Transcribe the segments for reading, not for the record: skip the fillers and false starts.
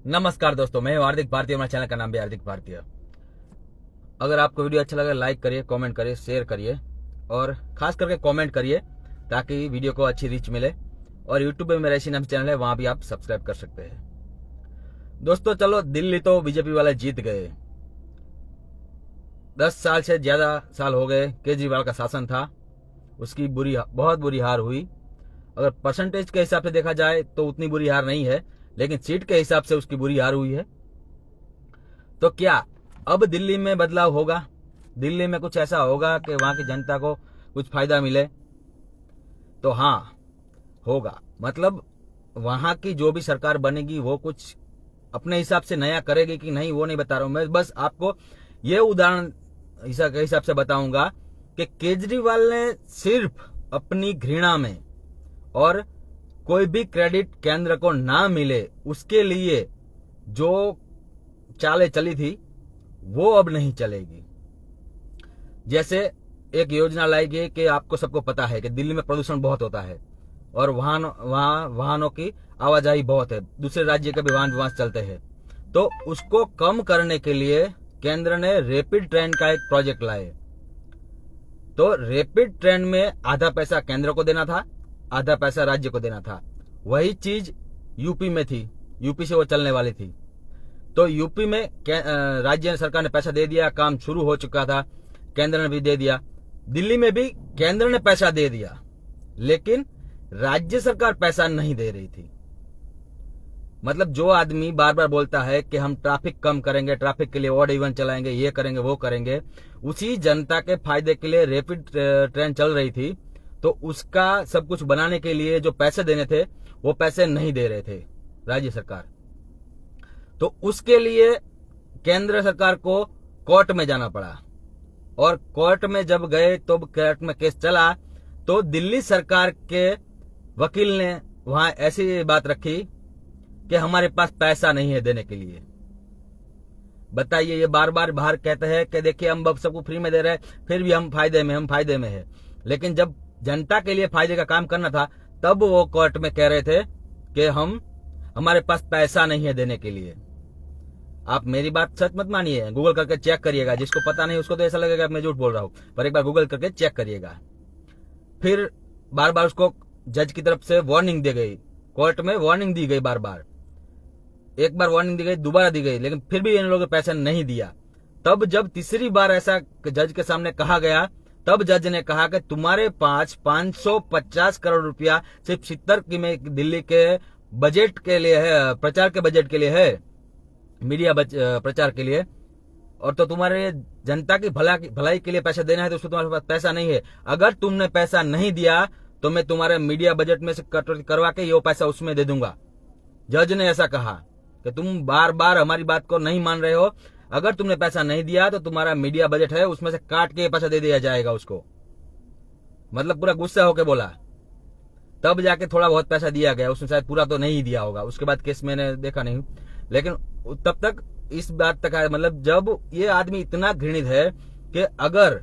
नमस्कार दोस्तों, मैं हार्दिक भारतीय। हमारे चैनल का नाम भी हार्दिक भारतीय। अगर आपको वीडियो अच्छा लगे लाइक करिए, कमेंट करिए, शेयर करिए और खास करके कमेंट करिए ताकि वीडियो को अच्छी रीच मिले। और यूट्यूब पे मेरा इसी नाम चैनल है, वहां भी आप सब्सक्राइब कर सकते हैं। दोस्तों चलो, दिल्ली तो बीजेपी वाले जीत गए। 10 साल से ज्यादा साल हो गए केजरीवाल का शासन था, उसकी बहुत बुरी हार हुई। अगर परसेंटेज के हिसाब से देखा जाए तो उतनी बुरी हार नहीं है, लेकिन सीट के हिसाब से उसकी बुरी हार हुई है। तो क्या अब दिल्ली में बदलाव होगा? दिल्ली में कुछ ऐसा होगा कि वहां की जनता को कुछ फायदा मिले? तो हाँ, होगा। मतलब वहां की जो भी सरकार बनेगी वो कुछ अपने हिसाब से नया करेगी कि नहीं, वो नहीं बता रहा हूं मैं। बस आपको ये उदाहरण के हिसाब से बताऊंगा कि केजरीवाल ने सिर्फ अपनी घृणा में और कोई भी क्रेडिट केंद्र को ना मिले उसके लिए जो चालें चली थी वो अब नहीं चलेगी। जैसे एक योजना लाई गई कि आपको सबको पता है कि दिल्ली में प्रदूषण बहुत होता है और वहां वाहनों की आवाजाही बहुत है, दूसरे राज्य के भी वाहन चलते हैं। तो उसको कम करने के लिए केंद्र ने रैपिड ट्रेन का एक प्रोजेक्ट लाए। तो रैपिड ट्रेन में आधा पैसा केंद्र को देना था, आधा पैसा राज्य को देना था। वही चीज यूपी में थी, यूपी से वो चलने वाली थी। तो यूपी में राज्य सरकार ने पैसा दे दिया, काम शुरू हो चुका था, केंद्र ने भी दे दिया। दिल्ली में भी केंद्र ने पैसा दे दिया, लेकिन राज्य सरकार पैसा नहीं दे रही थी। मतलब जो आदमी बार बार बोलता है कि हम ट्रैफिक कम करेंगे, ट्रैफिक के लिए ऑड इवन चलाएंगे, ये करेंगे वो करेंगे, उसी जनता के फायदे के लिए रैपिड ट्रेन चल रही थी। तो उसका सब कुछ बनाने के लिए जो पैसे देने थे वो पैसे नहीं दे रहे थे राज्य सरकार। तो उसके लिए केंद्र सरकार को कोर्ट में जाना पड़ा, और कोर्ट में जब गए तो कोर्ट में केस चला तो दिल्ली सरकार के वकील ने वहां ऐसी बात रखी कि हमारे पास पैसा नहीं है देने के लिए। बताइए, ये बार बार बाहर कहते हैं कि देखिए हम अब सबको फ्री में दे रहे हैं, फिर भी हम फायदे में है। लेकिन जब जनता के लिए फायदे का काम करना था तब वो कोर्ट में कह रहे थे कि हमारे पास पैसा नहीं है देने के लिए। आप मेरी बात सच मत मानिए, गूगल करके चेक करिएगा। जिसको पता नहीं उसको तो ऐसा लगेगा मैं झूठ बोल रहा हूं, पर एक बार गूगल करके चेक करिएगा। फिर बार बार उसको जज की तरफ से वार्निंग दी गई, कोर्ट में वार्निंग दी गई बार बार। एक बार वार्निंग दी गई, दोबारा दी गई, लेकिन फिर भी इन लोगों ने पैसा नहीं दिया। तब जब तीसरी बार ऐसा जज के सामने कहा गया, तब जज ने कहा कि तुम्हारे पास 550 करोड़ रुपया सिर्फ 70 की में दिल्ली के बजट के लिए है, प्रचार के बजट के लिए है, मीडिया प्रचार के लिए, और तो तुम्हारे जनता की भलाई के लिए पैसा देना है, तो उसको तुम्हारे पास पैसा नहीं है। अगर तुमने पैसा नहीं दिया तो मैं तुम्हारे मीडिया बजट में से कटौती करवा के ये पैसा उसमें दे दूंगा। जज ने ऐसा कहा कि तुम बार बार हमारी बात को नहीं मान रहे हो, अगर तुमने पैसा नहीं दिया तो तुम्हारा मीडिया बजट है उसमें से काट के पैसा दे दिया जाएगा उसको। मतलब पूरा गुस्सा होकर बोला। तब जाके थोड़ा बहुत पैसा दिया गया, उसने शायद पूरा तो नहीं दिया होगा। उसके बाद केस मैंने देखा नहीं, लेकिन तब तक इस बात तक आया। मतलब जब ये आदमी इतना घृणित है कि अगर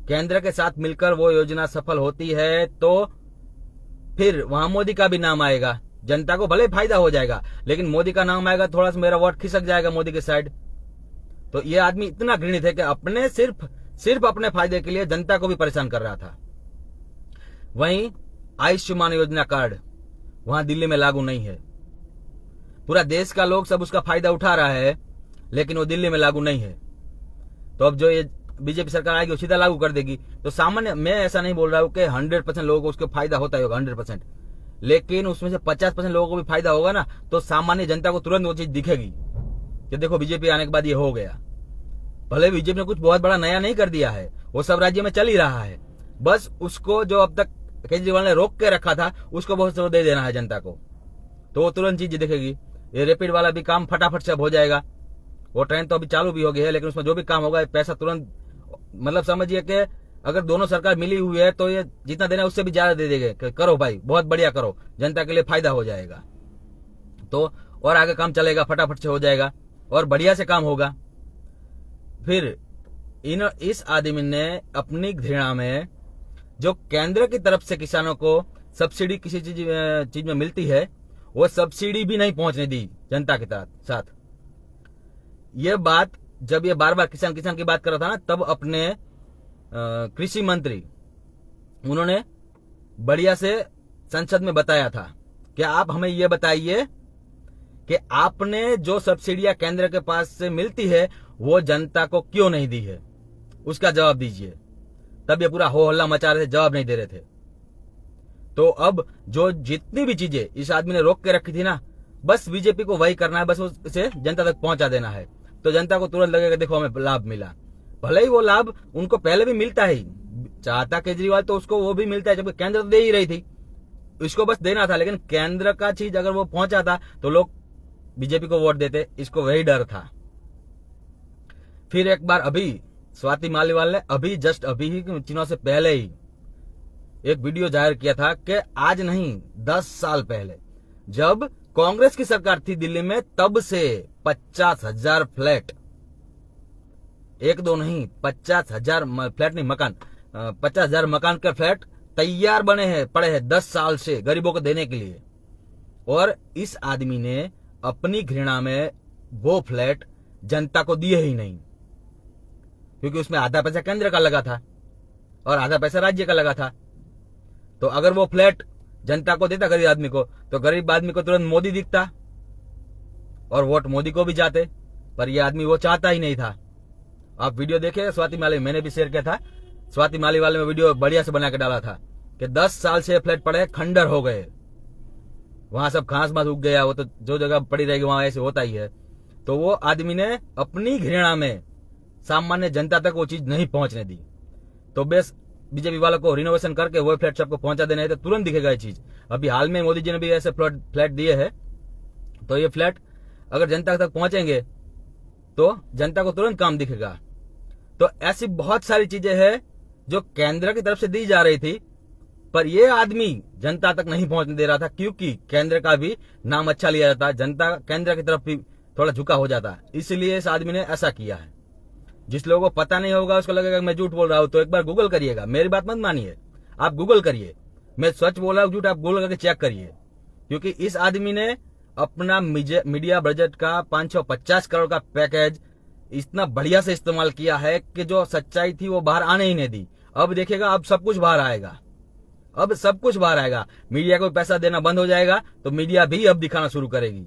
केंद्र के साथ मिलकर वो योजना सफल होती है तो फिर वहां मोदी का भी नाम आएगा। जनता को भले फायदा हो जाएगा, लेकिन मोदी का नाम आएगा, थोड़ा सा मेरा वोट खिसक जाएगा मोदी के साइड। तो ये आदमी इतना घृणित है कि अपने सिर्फ अपने फायदे के लिए जनता को भी परेशान कर रहा था। वहीं आयुष्मान योजना कार्ड वहां दिल्ली में लागू नहीं है। पूरा देश का लोग सब उसका फायदा उठा रहा है, लेकिन वो दिल्ली में लागू नहीं है। तो अब जो ये बीजेपी सरकार आएगी वो सीधा लागू कर देगी। तो सामान्य, मैं ऐसा नहीं बोल रहा हूं कि 100% लोगों को उसका फायदा होता होगा 100%, लेकिन उसमें से 50% लोगों को भी फायदा होगा ना, तो सामान्य जनता को तुरंत वो चीज दिखेगी कि देखो बीजेपी आने के बाद ये हो गया। भले बीजेपी ने कुछ बहुत बड़ा नया नहीं कर दिया है, वो सब राज्य में चल ही रहा है, बस उसको जो अब तक केजरीवाल ने रोक के रखा था उसको बहुत दे देना है जनता को, तो वो तुरंत चीज दिखेगी। ये रैपिड वाला भी काम फटाफट से अब हो जाएगा। वो ट्रेन तो अभी चालू भी हो गई है, लेकिन उसमें जो भी काम होगा पैसा तुरंत, मतलब समझिए कि अगर दोनों सरकार मिली हुई है तो ये जितना देना है उससे भी ज्यादा दे देंगे। करो भाई, बहुत बढ़िया करो, जनता के लिए फायदा हो जाएगा, तो और आगे काम चलेगा, फटाफट से हो जाएगा और बढ़िया से काम होगा। फिर इस आदमी ने अपनी घृणा में जो केंद्र की तरफ से किसानों को सब्सिडी किसी चीज में मिलती है वो सब्सिडी भी नहीं पहुंचने दी जनता के साथ। ये बात जब ये बार बार किसान की बात कर रहा था ना, तब अपने कृषि मंत्री उन्होंने बढ़िया से संसद में बताया था कि आप हमें ये बताइए कि आपने जो सब्सिडियां केंद्र के पास से मिलती है वो जनता को क्यों नहीं दी है, उसका जवाब दीजिए। तब ये पूरा हो हल्ला मचा रहे थे, जवाब नहीं दे रहे थे। तो अब जो जितनी भी चीजें इस आदमी ने रोक के रखी थी ना, बस बीजेपी को वही करना है, बस उसे जनता तक पहुंचा देना है। तो जनता को तुरंत लगेगा देखो हमें लाभ मिला। भले ही वो लाभ उनको पहले भी मिलता ही, चाहता केजरीवाल तो उसको वो भी मिलता है, जबकि केंद्र तो दे ही रही थी, इसको बस देना था। लेकिन केंद्र का चीज अगर वो पहुंचा था तो लोग बीजेपी को वोट देते, इसको वही डर था। फिर एक बार अभी स्वाति मालीवाल ने अभी चुनाव से पहले ही एक वीडियो जाहिर किया था कि आज नहीं 10 साल पहले जब कांग्रेस की सरकार थी दिल्ली में, तब से 50,000 फ्लैट, एक दो नहीं 50,000 फ्लैट नहीं मकान, 50,000 मकान के फ्लैट तैयार पड़े हैं 10 साल से गरीबों को देने के लिए। और इस आदमी ने अपनी घृणा में वो फ्लैट जनता को दिए ही नहीं, क्योंकि उसमें आधा पैसा केंद्र का लगा था और आधा पैसा राज्य का लगा था। तो अगर वो फ्लैट जनता को देता गरीब आदमी को, तो गरीब आदमी को तुरंत मोदी दिखता और वोट मोदी को भी जाते। पर यह आदमी वो चाहता ही नहीं था। आप वीडियो देखे स्वाति माली, मैंने भी शेयर किया था, स्वाति मालीवाल में वीडियो बढ़िया से बना के डाला था कि 10 साल से फ्लैट पड़े खंडर हो गए, वहां सब घास मास उग गया, वो तो जो जगह पड़ी रहेगी वहां ऐसे होता ही है। तो वो आदमी ने अपनी घृणा में सामान्य जनता तक वो चीज नहीं पहुंचने दी। तो बेस बीजेपी वालों को रिनोवेशन करके वो फ्लैट सबको पहुंचा देना है, तो तुरंत दिखेगा ये चीज। अभी हाल में मोदी जी ने भी ऐसे फ्लैट दिए हैं, तो ये फ्लैट अगर जनता तक पहुंचेंगे तो जनता को तुरंत काम दिखेगा। तो ऐसी बहुत सारी चीजें हैं जो केंद्र की तरफ से दी जा रही थी, पर ये आदमी जनता तक नहीं पहुंचने दे रहा था, क्योंकि केंद्र का भी नाम अच्छा लिया जाता, जनता केंद्र की तरफ भी थोड़ा झुका हो जाता, इसलिए इस आदमी ने ऐसा किया है। जिस लोगों को पता नहीं होगा उसको लगेगा मैं झूठ बोल रहा हूं, तो एक बार गूगल करिएगा, मेरी बात मत मानिए, आप गूगल करिए, मैं सच बोल रहा हूं झूठ आप गूगल करके चेक करिए। क्योंकि इस आदमी ने अपना मीडिया बजट का 550 करोड़ का पैकेज इतना बढ़िया से इस्तेमाल किया है कि जो सच्चाई थी वो बाहर आने ही नहीं दी। अब देखेगा, अब सब कुछ बाहर आएगा, अब सब कुछ बाहर आएगा। मीडिया को पैसा देना बंद हो जाएगा तो मीडिया भी अब दिखाना शुरू करेगी।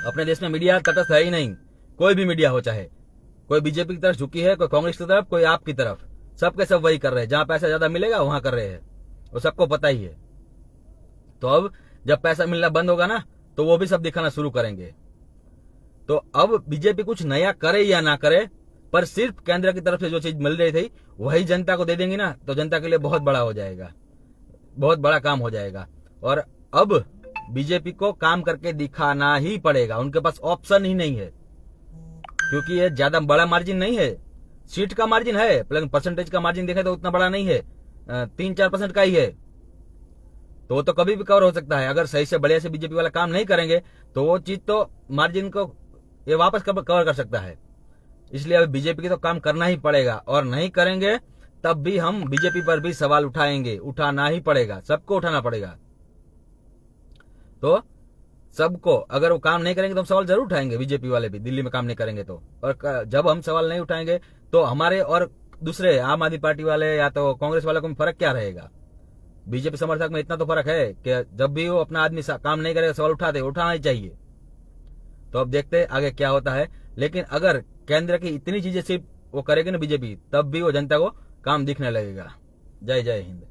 अपने देश में मीडिया तटस्थ है ही नहीं, कोई भी मीडिया हो, चाहे कोई बीजेपी की तरफ झुकी है, कोई कांग्रेस की तरफ, कोई आपकी तरफ, सबके सब वही कर रहे हैं। जहां पैसा ज्यादा मिलेगा वहां कर रहे हैं, वो सबको पता ही है। तो अब जब पैसा मिलना बंद होगा ना, तो वो भी सब दिखाना शुरू करेंगे। तो अब बीजेपी कुछ नया करे या ना करे, पर सिर्फ केंद्र की तरफ से जो चीज मिल रही थी वही जनता को दे देंगी ना, तो जनता के लिए बहुत बड़ा हो जाएगा, बहुत बड़ा काम हो जाएगा। और अब बीजेपी को काम करके दिखाना ही पड़ेगा, उनके पास ऑप्शन ही नहीं है। क्योंकि ये ज्यादा बड़ा मार्जिन नहीं है, सीट का मार्जिन है, लेकिन परसेंटेज का मार्जिन देखें तो उतना बड़ा नहीं है, 3-4% का ही है। तो वो तो कभी भी कवर हो सकता है। अगर सही से बढ़िया से बीजेपी वाला काम नहीं करेंगे तो वो चीज तो मार्जिन को ये वापस कवर कर सकता है। इसलिए अब बीजेपी की तो काम करना ही पड़ेगा, और नहीं करेंगे तब भी हम बीजेपी पर भी सवाल उठाएंगे, उठाना ही पड़ेगा, सबको उठाना पड़ेगा। तो सबको, अगर वो काम नहीं करेंगे तो हम सवाल जरूर उठाएंगे, बीजेपी वाले भी दिल्ली में काम नहीं करेंगे तो। और जब हम सवाल नहीं उठाएंगे तो हमारे और दूसरे आम आदमी पार्टी वाले या तो कांग्रेस वाले को फर्क क्या रहेगा। बीजेपी समर्थक में इतना तो फर्क है कि जब भी वो अपना आदमी काम नहीं करेगा सवाल उठाना ही चाहिए। तो अब देखते हैं आगे क्या होता है। लेकिन अगर केंद्र की इतनी चीजें सिर्फ वो करेगी ना बीजेपी, तब भी वो जनता को काम दिखने लगेगा। जय जय हिंद।